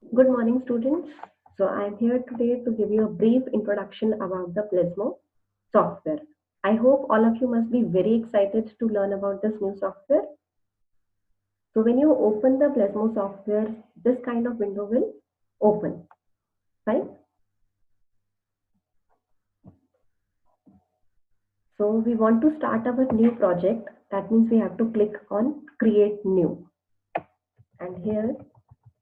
Good morning, students. So I'm here today to give you a brief introduction about the Plasmo software. I hope all of you must be very excited to learn about this new software. So when you open the Plasmo software, this kind of window will open, right? So we want to start our new project. That means we have to click on Create New. And here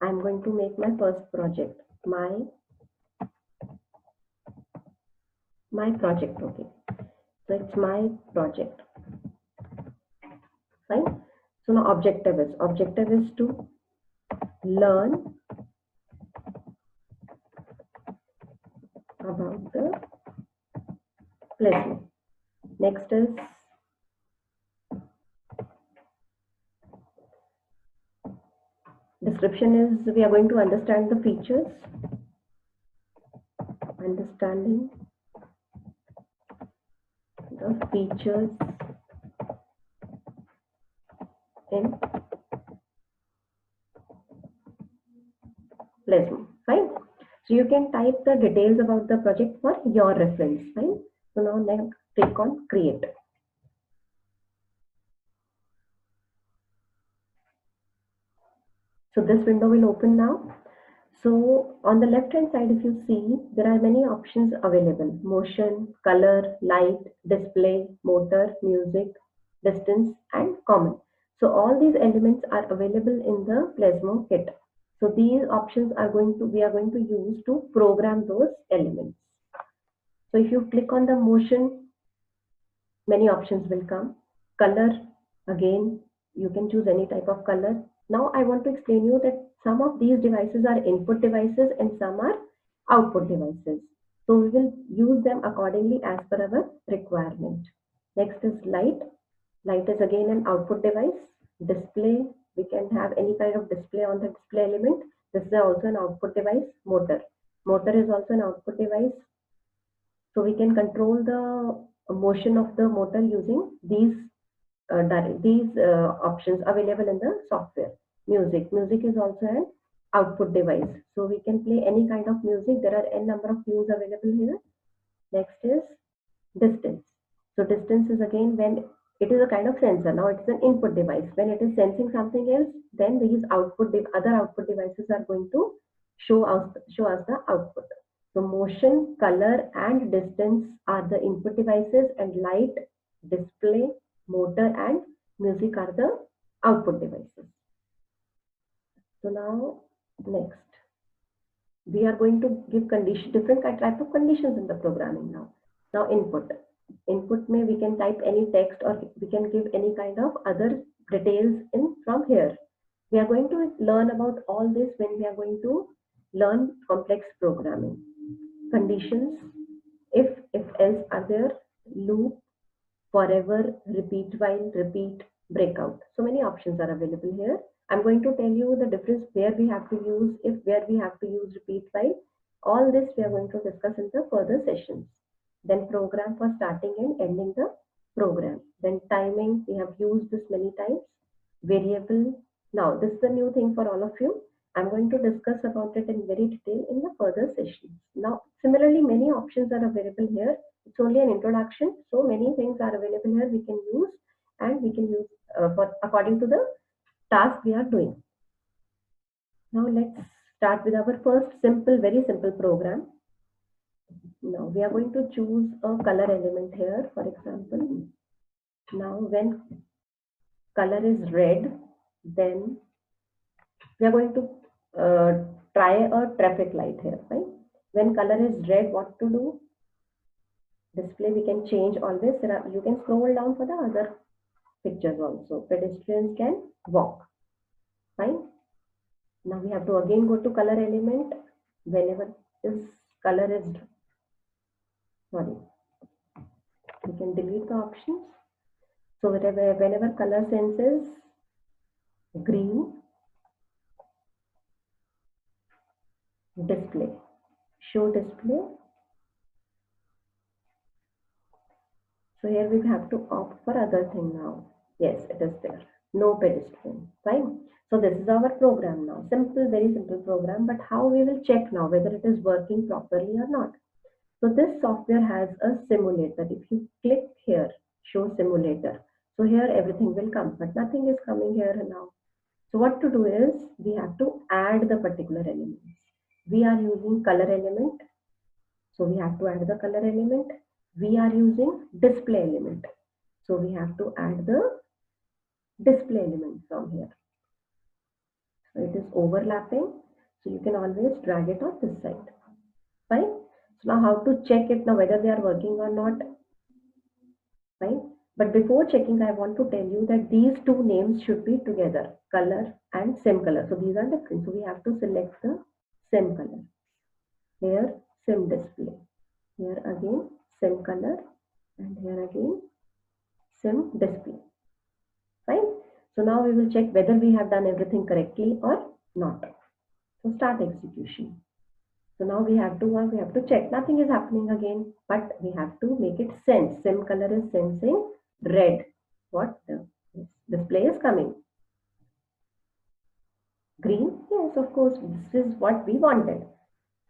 I'm going to make my first project, my project. Okay, so it's my project. Fine. So now objective is to learn about the Plasmo. Next is description is we are going to understand the features, understanding the features in Plasmo. Fine. So you can type the details about the project for your reference. Fine. So now next click on create. So this window will open now. So on the left hand side, if you see, there are many options available: motion, color, light, display, motor, music, distance, and common. So all these elements are available in the Plasmo kit. So these options we are going to use to program those elements. So if you click on the motion, many options will come. Color, again, you can choose any type of color. Now I want to explain you that some of these devices are input devices and some are output devices. So we will use them accordingly as per our requirement. Next is light. Light is again an output device. Display, we can have any kind of display on the display element. This is also an output device. Motor. Motor is also an output device. So we can control the motion of the motor using these options available in the software. Music is also an output device. So we can play any kind of music. There are n number of views available here. Next is distance. So distance is again when it is a kind of sensor. Now it is an input device. When it is sensing something else, then these other output devices are going to show us the output. So motion, color, and distance are the input devices, and light, display, motor, and music are the output devices. So now next, we are going to give different type of conditions in the programming now. Now input. Input may we can type any text or we can give any kind of other details in from here. We are going to learn about all this when we are going to learn complex programming. Conditions, if else are there, loop, forever, repeat while, repeat, breakout. So many options are available here. I'm going to tell you the difference where we have to use if, where we have to use repeat while. All this we are going to discuss in the further sessions. Then program for starting and ending the program. Then timing, we have used this many times. Variable. Now this is a new thing for all of you. I'm going to discuss about it in very detail in the further sessions. Now similarly many options are available here. It's only an introduction, so many things are available here we can use, and we can use for according to the task we are doing. Now let's start with our first very simple program. Now we are going to choose a color element here. For example, now when color is red, then we are going to try a traffic light here, right? When color is red, what to do? Display, we can change always. You can scroll down for the other pictures also. Pedestrians can walk. Fine. Now we have to again go to color element. Whenever this color is, sorry, we can delete the options. So whenever color senses green, display, show display. So here we have to opt for other thing now. Yes, it is there. No pedestrian. Fine. So this is our program now. Simple, very simple program, but how we will check now whether it is working properly or not. So this software has a simulator. If you click here, show simulator. So here everything will come, but nothing is coming here now. So what to do is we have to add the particular elements. We are using color element. So we have to add the color element. We are using display element. So we have to add the display element from here. So it is overlapping. So you can always drag it on this side. Fine. So now how to check it now whether they are working or not. Fine. But before checking, I want to tell you that these two names should be together, color and sim color. So these are different. So we have to select the sim color. Here sim display. Here again sim color, and here again sim display. Fine. So now we will check whether we have done everything correctly or not. So start execution. So now we have to check. Nothing is happening again, but we have to make it sense. Sim color is sensing red. What the display is coming? Green? Yes, of course. This is what we wanted.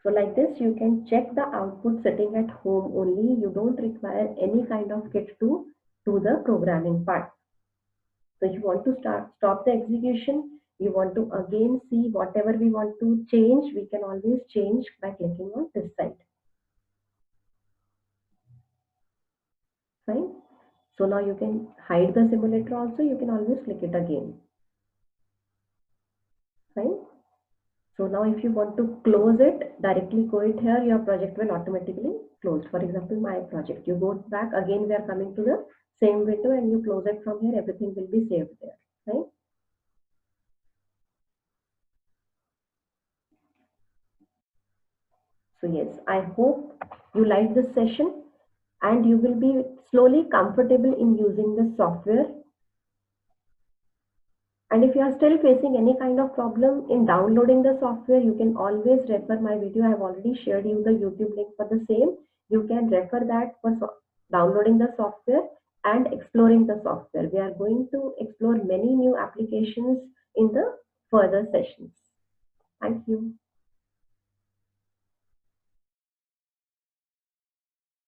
So like this, you can check the output sitting at home only. You don't require any kind of kit to do the programming part. So you want to stop the execution. You want to again see whatever we want to change. We can always change by clicking on this side. Fine. So now you can hide the simulator also. You can always click it again. Fine. So now if you want to close it, directly go it here, your project will automatically close. For example, my project, you go back again, we are coming to the same window and you close it from here, everything will be saved there, right? So yes, I hope you like this session and you will be slowly comfortable in using the software. And if you are still facing any kind of problem in downloading the software, you can always refer my video. I have already shared you the YouTube link for the same. You can refer that for downloading the software and exploring the software. We are going to explore many new applications in the further sessions. Thank you.